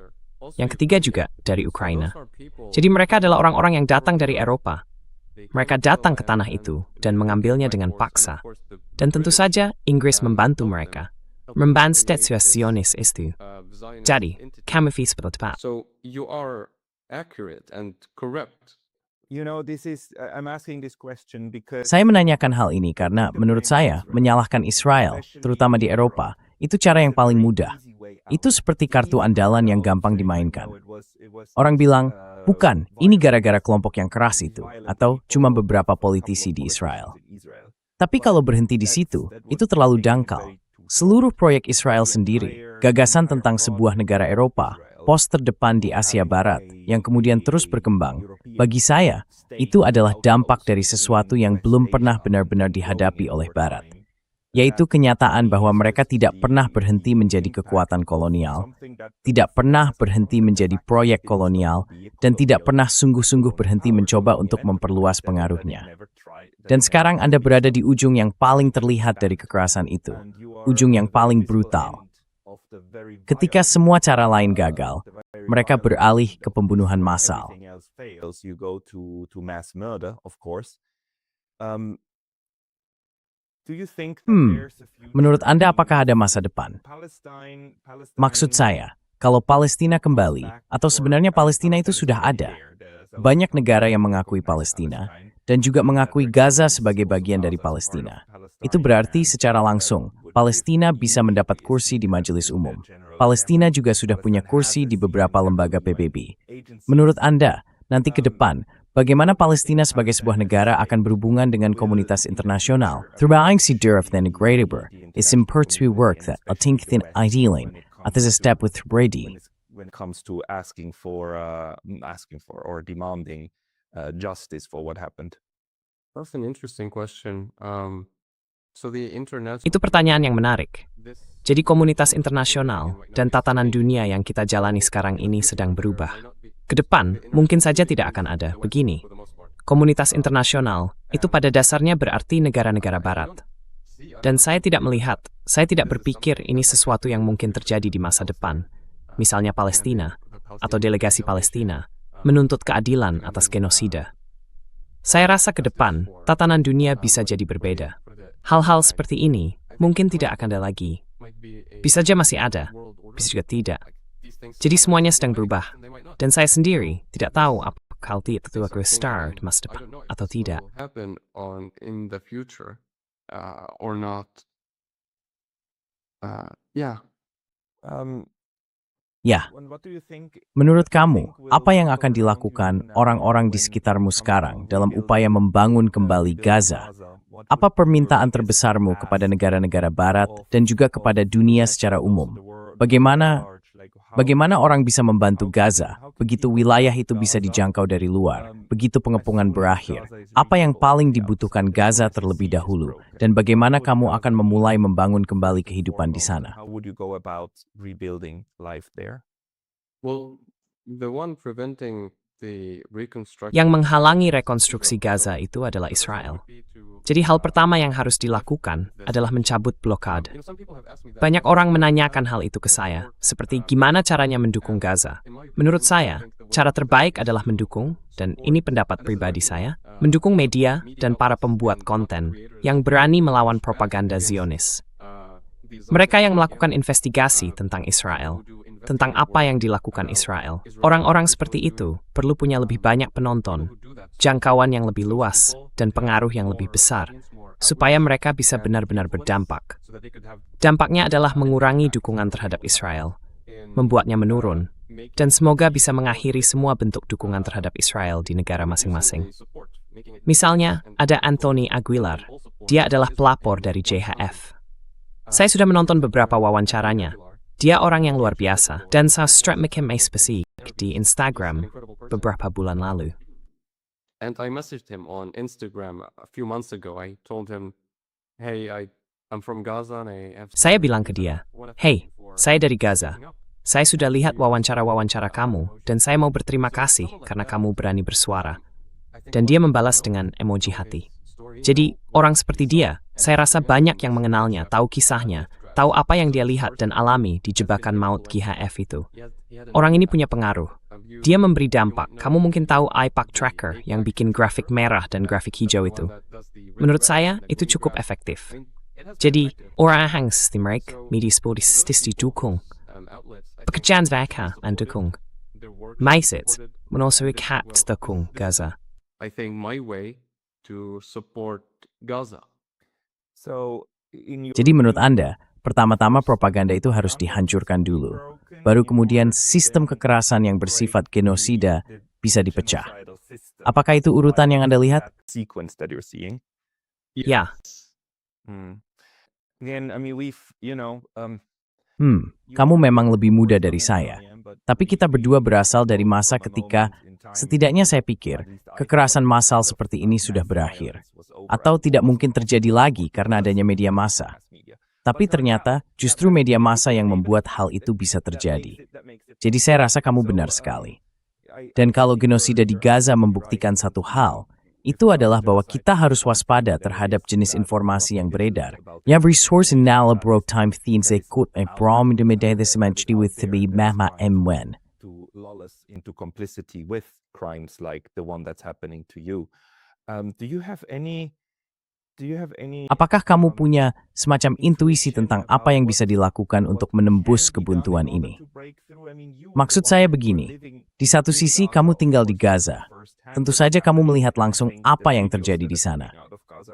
Yang ketiga juga dari Ukraina. Jadi mereka adalah orang-orang yang datang dari Eropa. Mereka datang ke tanah itu dan mengambilnya dengan paksa. Dan tentu saja Inggris membantu mereka. Membantu statuas Zionis itu. Jadi, kami seperti tepat. So you are accurate and correct. I'm asking this question because saya menanyakan hal ini karena menurut saya menyalahkan Israel, terutama di Eropa, itu cara yang paling mudah. Itu seperti kartu andalan yang gampang dimainkan. Orang bilang, bukan, ini gara-gara kelompok yang keras itu, atau cuma beberapa politisi di Israel. Tapi kalau berhenti di situ, itu terlalu dangkal. Seluruh proyek Israel sendiri, gagasan tentang sebuah negara Eropa, pos terdepan di Asia Barat, yang kemudian terus berkembang, bagi saya, itu adalah dampak dari sesuatu yang belum pernah benar-benar dihadapi oleh Barat. Yaitu kenyataan bahwa mereka tidak pernah berhenti menjadi kekuatan kolonial, tidak pernah berhenti menjadi proyek kolonial, dan tidak pernah sungguh-sungguh berhenti mencoba untuk memperluas pengaruhnya. Dan sekarang Anda berada di ujung yang paling terlihat dari kekerasan itu, ujung yang paling brutal. Ketika semua cara lain gagal, mereka beralih ke pembunuhan massal. Menurut Anda apakah ada masa depan? Maksud saya, kalau Palestina kembali, atau sebenarnya Palestina itu sudah ada. Banyak negara yang mengakui Palestina, dan juga mengakui Gaza sebagai bagian dari Palestina. Itu berarti secara langsung, Palestina bisa mendapat kursi di Majelis Umum. Palestina juga sudah punya kursi di beberapa lembaga PBB. Menurut Anda, nanti ke depan, bagaimana Palestina sebagai sebuah negara akan berhubungan dengan komunitas internasional? Terwijl si durf dan negredeber, is impertui work that atingtin idealing, atas a step with Brady. when it comes to asking for or demanding justice for what happened? That's an interesting question. So the internet. Itu pertanyaan yang menarik. This- Jadi komunitas internasional dan tatanan dunia yang kita jalani sekarang ini sedang berubah. Ke depan, mungkin saja tidak akan ada begini. Komunitas internasional itu pada dasarnya berarti negara-negara barat. Dan saya tidak berpikir ini sesuatu yang mungkin terjadi di masa depan. Misalnya Palestina, atau delegasi Palestina, menuntut keadilan atas genosida. Saya rasa ke depan, tatanan dunia bisa jadi berbeda. Hal-hal seperti ini mungkin tidak akan ada lagi. Bisa saja masih ada, bisa juga tidak. Jadi semuanya sedang berubah. Dan saya sendiri tidak tahu apakah hal itu akan start di masa depan atau tidak. Happen in the future or not. Yeah. Ya, What do you think? menurut kamu, apa yang akan dilakukan orang-orang di sekitarmu sekarang dalam upaya membangun kembali Gaza? Apa permintaan terbesarmu kepada negara-negara barat dan juga kepada dunia secara umum? Bagaimana orang bisa membantu Gaza begitu wilayah itu bisa dijangkau dari luar, begitu pengepungan berakhir? Apa yang paling dibutuhkan Gaza terlebih dahulu? Dan bagaimana kamu akan memulai membangun kembali kehidupan di sana? How would you go about rebuilding life there? Well, the one preventing the reconstruction. Yang menghalangi rekonstruksi Gaza itu adalah Israel. Jadi hal pertama yang harus dilakukan adalah mencabut blokade. Banyak orang menanyakan hal itu ke saya, seperti gimana caranya mendukung Gaza. Menurut saya, cara terbaik adalah mendukung, dan ini pendapat pribadi saya, mendukung media dan para pembuat konten yang berani melawan propaganda Zionis. Mereka yang melakukan investigasi tentang Israel, tentang apa yang dilakukan Israel. Orang-orang seperti itu perlu punya lebih banyak penonton, jangkauan yang lebih luas, dan pengaruh yang lebih besar, supaya mereka bisa benar-benar berdampak. Dampaknya adalah mengurangi dukungan terhadap Israel, membuatnya menurun, dan semoga bisa mengakhiri semua bentuk dukungan terhadap Israel di negara masing-masing. Misalnya, ada Anthony Aguilar. Dia adalah pelapor dari JHF. Saya sudah menonton beberapa wawancaranya. Dia orang yang luar biasa, dan saya struck him spesifik di Instagram beberapa bulan lalu. And I messaged him on Instagram a few months ago. I told him, "Hey, I'm from Gaza and I have." Saya bilang ke dia, "Hey, saya dari Gaza. Saya sudah lihat wawancara-wawancara kamu, dan saya mau berterima kasih karena kamu berani bersuara." Dan dia membalas dengan emoji hati. Jadi, orang seperti dia, saya rasa banyak yang mengenalnya, tahu kisahnya, tahu apa yang dia lihat dan alami di jebakan maut GHF itu. Orang ini punya pengaruh. Dia memberi dampak. Kamu mungkin tahu iPack Tracker yang bikin grafik merah dan grafik hijau itu. Menurut saya, itu cukup efektif. Jadi, orang di mereka, media politis didukung. Pekerjaan mereka mendukung. Maisit, menolak kat dukung Gaza. I think my way to support Gaza. So, Jadi menurut Anda, pertama-tama propaganda itu harus dihancurkan dulu. Baru kemudian sistem kekerasan yang bersifat genosida bisa dipecah. Apakah itu urutan yang Anda lihat? sequence that you're seeing? Ya, Again, I mean, Kamu memang lebih muda dari saya. Tapi kita berdua berasal dari masa ketika, setidaknya saya pikir, kekerasan massal seperti ini sudah berakhir. Atau tidak mungkin terjadi lagi karena adanya media massa. Tapi ternyata justru media massa yang membuat hal itu bisa terjadi. Jadi saya rasa kamu benar sekali. Dan kalau genosida di Gaza membuktikan satu hal, itu adalah bahwa kita harus waspada terhadap jenis informasi yang beredar. Every source in now broke time things they could a prom in the midday this mentioned with to be mama when. to lull us into complicity with crimes like the one that's happening to you. Do you have any Apakah kamu punya semacam intuisi tentang apa yang bisa dilakukan untuk menembus kebuntuan ini? Maksud saya begini, di satu sisi kamu tinggal di Gaza. Tentu saja kamu melihat langsung apa yang terjadi di sana.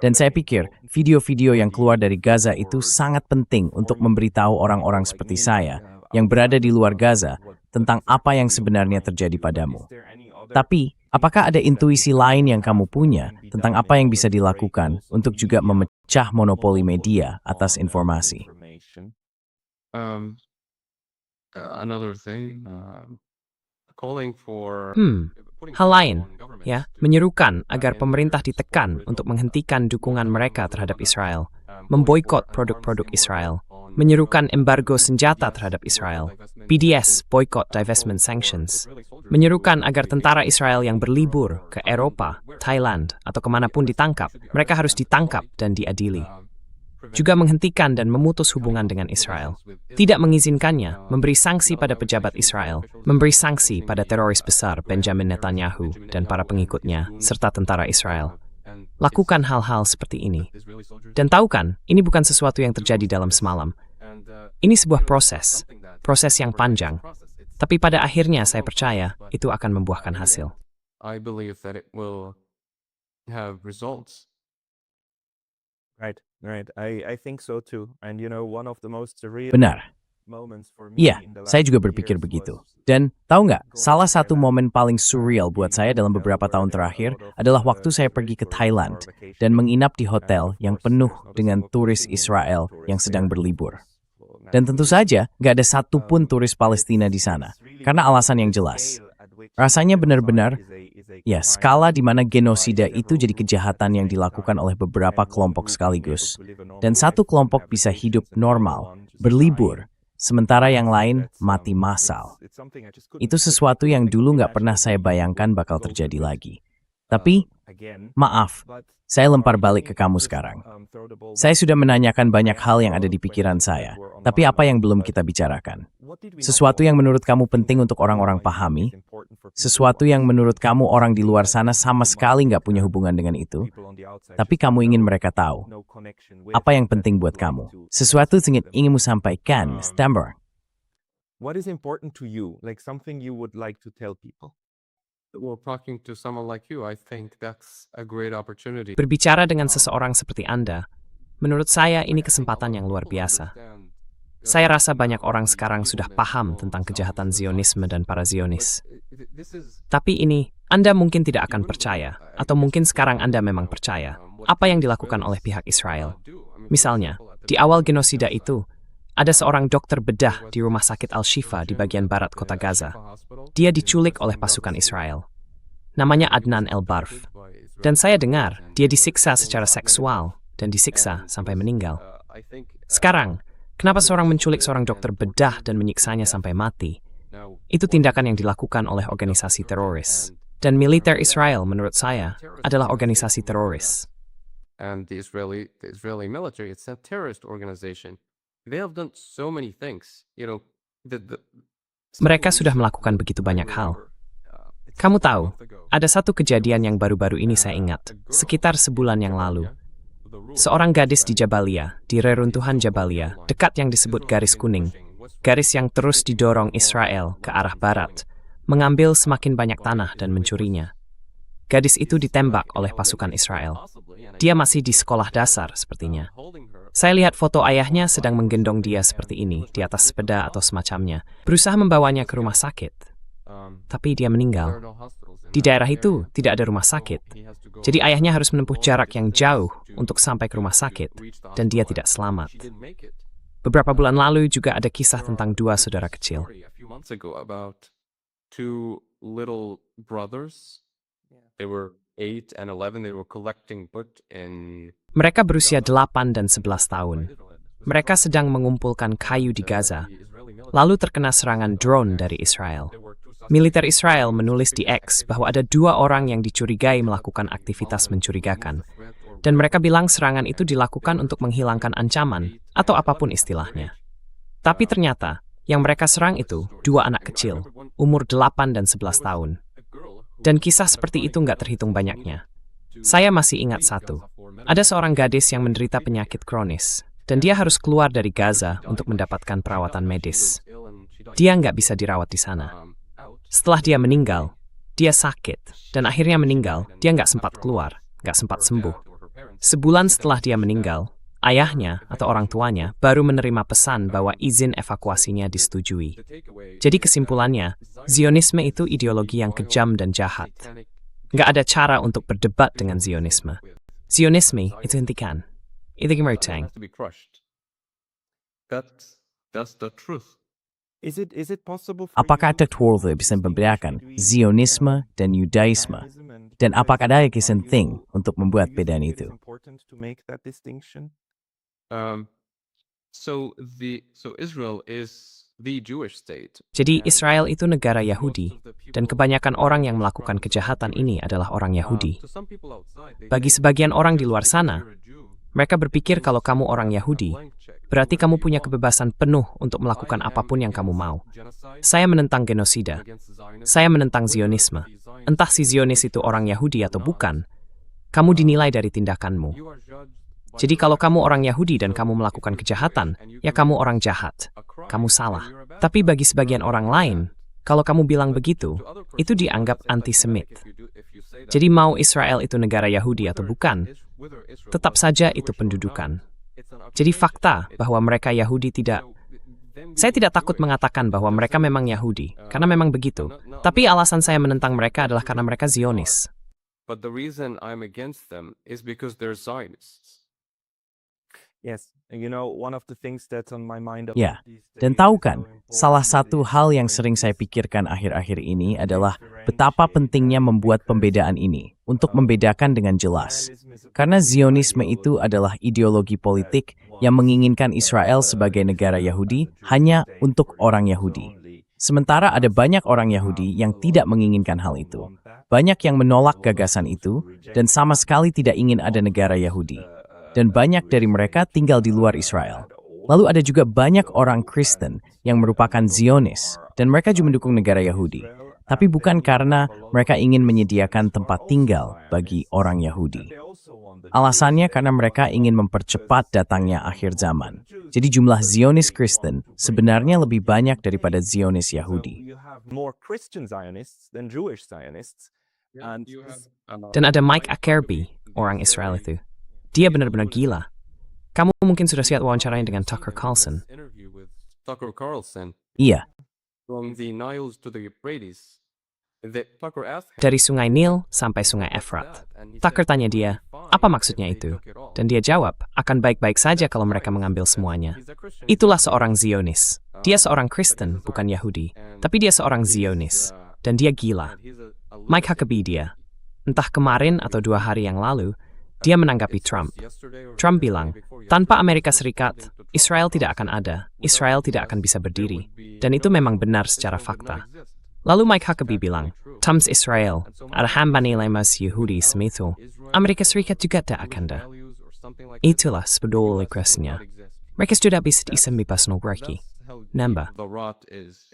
Dan saya pikir video-video yang keluar dari Gaza itu sangat penting untuk memberitahu orang-orang seperti saya yang berada di luar Gaza tentang apa yang sebenarnya terjadi padamu. Tapi, apakah ada intuisi lain yang kamu punya tentang apa yang bisa dilakukan untuk juga memecah monopoli media atas informasi? Another thing, calling for putting Hal pressure lain, on governments ya, to, menyerukan agar end pemerintah their ditekan support untuk of menghentikan dukungan mereka terhadap Israel, memboikot boikot produk-produk Israel, menyerukan embargo senjata terhadap Israel, BDS, Boycott, Divestment Sanctions, menyerukan agar tentara Israel yang berlibur ke Eropa, Thailand, atau kemanapun ditangkap, mereka harus ditangkap dan diadili. Juga menghentikan dan memutus hubungan dengan Israel. Tidak mengizinkannya, memberi sanksi pada pejabat Israel, memberi sanksi pada teroris besar Benjamin Netanyahu dan para pengikutnya, serta tentara Israel. Lakukan hal-hal seperti ini. Dan tahu kan, ini bukan sesuatu yang terjadi dalam semalam. Ini sebuah proses yang panjang. Tapi pada akhirnya saya percaya itu akan membuahkan hasil. I believe that it will have results. Right, right. I think so too. And one of the most surreal Benar. moments for me Iya, in the saya last juga 2 berpikir years begitu. was Dan tahu nggak, salah satu momen paling surreal buat saya dalam beberapa tahun terakhir adalah waktu saya pergi ke Thailand dan menginap di hotel yang penuh dengan turis Israel yang sedang berlibur. Dan tentu saja, nggak ada satupun turis Palestina di sana, karena alasan yang jelas. Rasanya benar-benar, ya, skala di mana genosida itu jadi kejahatan yang dilakukan oleh beberapa kelompok sekaligus. Dan satu kelompok bisa hidup normal, berlibur, sementara yang lain mati massal. Itu sesuatu yang dulu nggak pernah saya bayangkan bakal terjadi lagi. Tapi, maaf, saya lempar balik ke kamu sekarang. Saya sudah menanyakan banyak hal yang ada di pikiran saya, tapi apa yang belum kita bicarakan? Sesuatu yang menurut kamu penting untuk orang-orang pahami, sesuatu yang menurut kamu orang di luar sana sama sekali nggak punya hubungan dengan itu, tapi kamu ingin mereka tahu. Apa yang penting buat kamu? Sesuatu yang ingin kamu sampaikan, Stammer. What is important to you? Like something you would like to tell people? Well, talking to someone like you, I think that's a great opportunity. Berbicara dengan seseorang seperti Anda, menurut saya ini kesempatan yang luar biasa. Saya rasa banyak orang sekarang sudah paham tentang kejahatan Zionisme dan para Zionis. Tapi ini, Anda mungkin tidak akan percaya, atau mungkin sekarang Anda memang percaya, apa yang dilakukan oleh pihak Israel. Misalnya, di awal genosida itu, ada seorang dokter bedah di rumah sakit Al-Shifa di bagian barat kota Gaza. Dia diculik oleh pasukan Israel. Namanya Adnan El-Barf. Dan saya dengar dia disiksa secara seksual dan disiksa sampai meninggal. Sekarang, kenapa seorang menculik seorang dokter bedah dan menyiksanya sampai mati? Itu tindakan yang dilakukan oleh organisasi teroris. Dan militer Israel, menurut saya, adalah organisasi teroris. And the Israeli military, it's a terrorist organization. They have done so many things, Mereka sudah melakukan begitu banyak hal. Kamu tahu, ada satu kejadian yang baru-baru ini saya ingat, sekitar sebulan yang lalu. Seorang gadis di Jabalia, di reruntuhan Jabalia, dekat yang disebut garis kuning, garis yang terus didorong Israel ke arah barat, mengambil semakin banyak tanah dan mencurinya. Gadis itu ditembak oleh pasukan Israel. Dia masih di sekolah dasar sepertinya. Saya lihat foto ayahnya sedang menggendong dia seperti ini, di atas sepeda atau semacamnya, berusaha membawanya ke rumah sakit. Tapi dia meninggal. Di daerah itu tidak ada rumah sakit. Jadi ayahnya harus menempuh jarak yang jauh untuk sampai ke rumah sakit, dan dia tidak selamat. Beberapa bulan lalu juga ada kisah tentang dua saudara kecil. They were 8 and 11. They were collecting wood in. Mereka berusia 8 dan 11 tahun. Mereka sedang mengumpulkan kayu di Gaza. Lalu terkena serangan drone dari Israel. Militer Israel menulis di X bahwa ada 2 orang yang dicurigai melakukan aktivitas mencurigakan. Dan mereka bilang serangan itu dilakukan untuk menghilangkan ancaman, atau apapun istilahnya. Tapi ternyata, yang mereka serang itu 2 anak kecil, umur 8 dan 11 tahun. Dan kisah seperti itu nggak terhitung banyaknya. Saya masih ingat satu. Ada seorang gadis yang menderita penyakit kronis, dan dia harus keluar dari Gaza untuk mendapatkan perawatan medis. Dia nggak bisa dirawat di sana. Setelah dia meninggal, dia sakit, dan akhirnya meninggal, dia nggak sempat keluar, nggak sempat sembuh. Sebulan setelah dia meninggal, ayahnya atau orang tuanya baru menerima pesan bahwa izin evakuasinya disetujui. Jadi kesimpulannya, Zionisme itu ideologi yang kejam dan jahat. Nggak ada cara untuk berdebat dengan Zionisme. Zionisme itu hentikan. Itu gimana? That's the truth. Is it possible for Apakah you Dr. Worthe bisa membedakan Zionisme dan Yudaisme? Dan apakah ada yang penting untuk membuat perbedaan itu? important to make that distinction? So Israel is the Jewish state. Jadi Israel itu negara Yahudi, dan kebanyakan orang yang melakukan kejahatan ini adalah orang Yahudi. To some people outside, they Bagi think sebagian orang di luar if sana, you're a Jew, mereka berpikir kalau kamu orang Yahudi, blank check. berarti kamu punya kebebasan penuh untuk melakukan apapun yang kamu mau. Saya menentang genosida. Saya menentang Zionisme. Entah si Zionis itu orang Yahudi atau bukan, kamu dinilai dari tindakanmu. Jadi kalau kamu orang Yahudi dan kamu melakukan kejahatan, ya kamu orang jahat. Kamu salah. Tapi bagi sebagian orang lain, kalau kamu bilang begitu, itu dianggap antisemit. Jadi mau Israel itu negara Yahudi atau bukan, tetap saja itu pendudukan. Jadi fakta bahwa mereka Yahudi tidak... Saya tidak takut mengatakan bahwa mereka memang Yahudi, karena memang begitu. Tapi alasan saya menentang mereka adalah karena mereka Zionis. But the reason I'm against them is because they're Zionists. Yes, one of the things that's on my mind. Ya, dan tahu kan, salah satu hal yang sering saya pikirkan akhir-akhir ini adalah betapa pentingnya membuat pembedaan ini untuk membedakan dengan jelas. Karena Zionisme itu adalah ideologi politik yang menginginkan Israel sebagai negara Yahudi hanya untuk orang Yahudi. Sementara ada banyak orang Yahudi yang tidak menginginkan hal itu. Banyak yang menolak gagasan itu dan sama sekali tidak ingin ada negara Yahudi. Dan banyak dari mereka tinggal di luar Israel. Lalu ada juga banyak orang Kristen yang merupakan Zionis, dan mereka juga mendukung negara Yahudi. Tapi bukan karena mereka ingin menyediakan tempat tinggal bagi orang Yahudi. Alasannya karena mereka ingin mempercepat datangnya akhir zaman. Jadi jumlah Zionis Kristen sebenarnya lebih banyak daripada Zionis Yahudi. You have more Christian Zionists than Jewish Zionists. And Dan ada Mike Akerby, orang Israel itu. Dia benar-benar gila. Kamu mungkin sudah lihat wawancaranya dengan Tucker Carlson. Interview with Tucker Carlson Iya, from the Niles to the Euphrates. Tucker asked him Dari sungai Nil sampai sungai Efrat. Tucker tanya dia, apa maksudnya itu? Dan dia jawab, akan baik-baik saja kalau mereka mengambil semuanya. Itulah seorang Zionis. Dia seorang Kristen, bukan Yahudi. Tapi dia seorang Zionis. Dan dia gila. Mike Huckabee dia. Entah kemarin atau 2 hari yang lalu, dia menanggapi Trump. Trump bilang, tanpa Amerika Serikat, Israel tidak akan ada. Israel tidak akan bisa berdiri. Dan itu memang benar secara fakta. Lalu Mike Huckabee bilang, Tams Israel, ada hamba nilai mas Yehudi semitu. Amerika Serikat juga tak akan ada. Itulah sebetulnya kuasinya. Mereka sudah bisa bebas berarti. Nambah. the rot is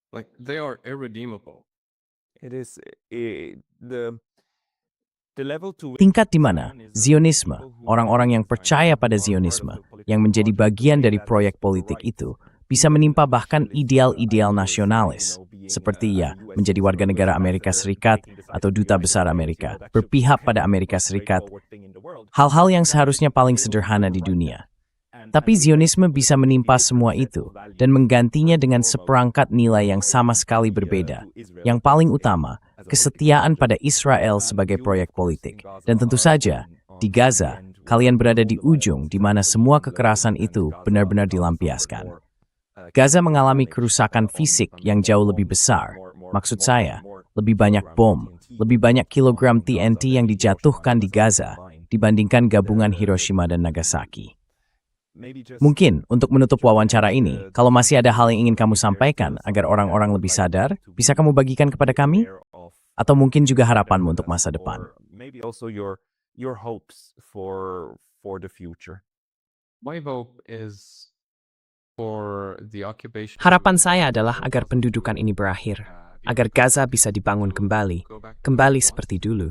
like they are irredeemable. it is the level to which tingkat di mana Zionisme, orang-orang yang percaya pada Zionisme, yang menjadi bagian dari proyek politik itu, bisa menimpa bahkan ideal-ideal nasionalis, seperti menjadi warga negara Amerika Serikat atau duta besar Amerika, berpihak pada Amerika Serikat, hal-hal yang seharusnya paling sederhana di dunia. Tapi Zionisme bisa menimpa semua itu dan menggantinya dengan seperangkat nilai yang sama sekali berbeda. Yang paling utama, kesetiaan pada Israel sebagai proyek politik. Dan tentu saja, di Gaza, kalian berada di ujung di mana semua kekerasan itu benar-benar dilampiaskan. Gaza mengalami kerusakan fisik yang jauh lebih besar. Maksud saya, lebih banyak bom, lebih banyak kilogram TNT yang dijatuhkan di Gaza dibandingkan gabungan Hiroshima dan Nagasaki. Mungkin untuk menutup wawancara ini, kalau masih ada hal yang ingin kamu sampaikan agar orang-orang lebih sadar, bisa kamu bagikan kepada kami? Atau mungkin juga harapanmu untuk masa depan. Maybe also your hopes for the future. My hope is for the occupation. Harapan saya adalah agar pendudukan ini berakhir, agar Gaza bisa dibangun kembali seperti dulu.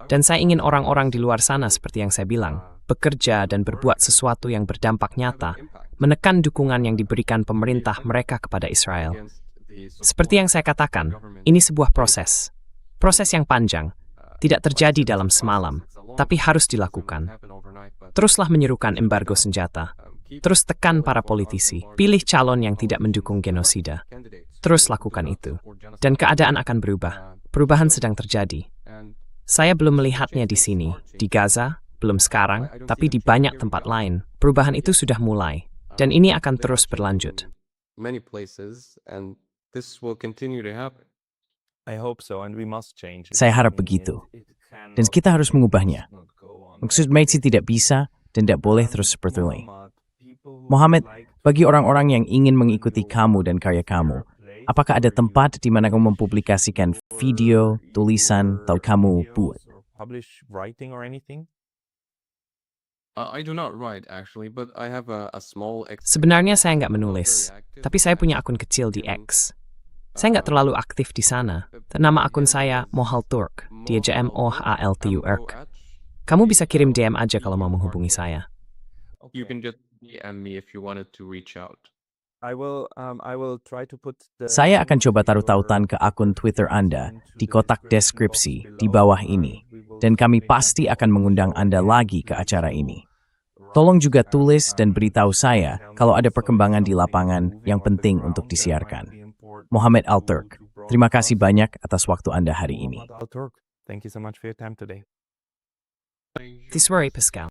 Dan saya ingin orang-orang di luar sana seperti yang saya bilang, bekerja dan berbuat sesuatu yang berdampak nyata, menekan dukungan yang diberikan pemerintah mereka kepada Israel. Seperti yang saya katakan, ini sebuah proses yang panjang, tidak terjadi dalam semalam, tapi harus dilakukan. Teruslah menyerukan embargo senjata, terus tekan para politisi, pilih calon yang tidak mendukung genosida, terus lakukan itu, dan keadaan akan berubah. Perubahan sedang terjadi. Saya belum melihatnya di sini, di Gaza, belum sekarang, tapi di banyak tempat lain. Perubahan itu sudah mulai, dan ini akan terus berlanjut. many places, and this will continue to happen. I hope so, and we must change it. Saya harap I mean, begitu. it Dan cannot- kita harus mengubahnya. must not go on Maksud like Maitsi this. tidak bisa dan tidak boleh terus seperti ini. People who Mohammed, like to bagi orang-orang yang go ingin to mengikuti kamu dan karya kamu, place apakah ada where you tempat di mana kamu mempublikasikan video, tulisan, atau kamu buat? videos or publish writing or anything? I do not write actually, but I have a small. Sebenarnya saya nggak menulis, tapi saya punya akun kecil di X. Saya nggak terlalu aktif di sana. Nama akun saya Mohal Turk, dia JMOHALTURK. Kamu bisa kirim DM aja kalau mau menghubungi saya. You can just DM me if you wanted to reach out. I will try to put the Saya akan link coba to taruh your tautan ke akun Twitter Anda into di the kotak description deskripsi box di below, bawah and ini, we will dan kami make pasti it akan mengundang Anda lagi ke acara ini. Tolong juga tulis dan beritahu saya kalau ada perkembangan di lapangan yang penting untuk disiarkan. Mohammed Al-Turk, terima kasih banyak atas waktu Anda hari ini. Mohammed Al-Turk, thank you so much for your time today. Tiswari Pascal.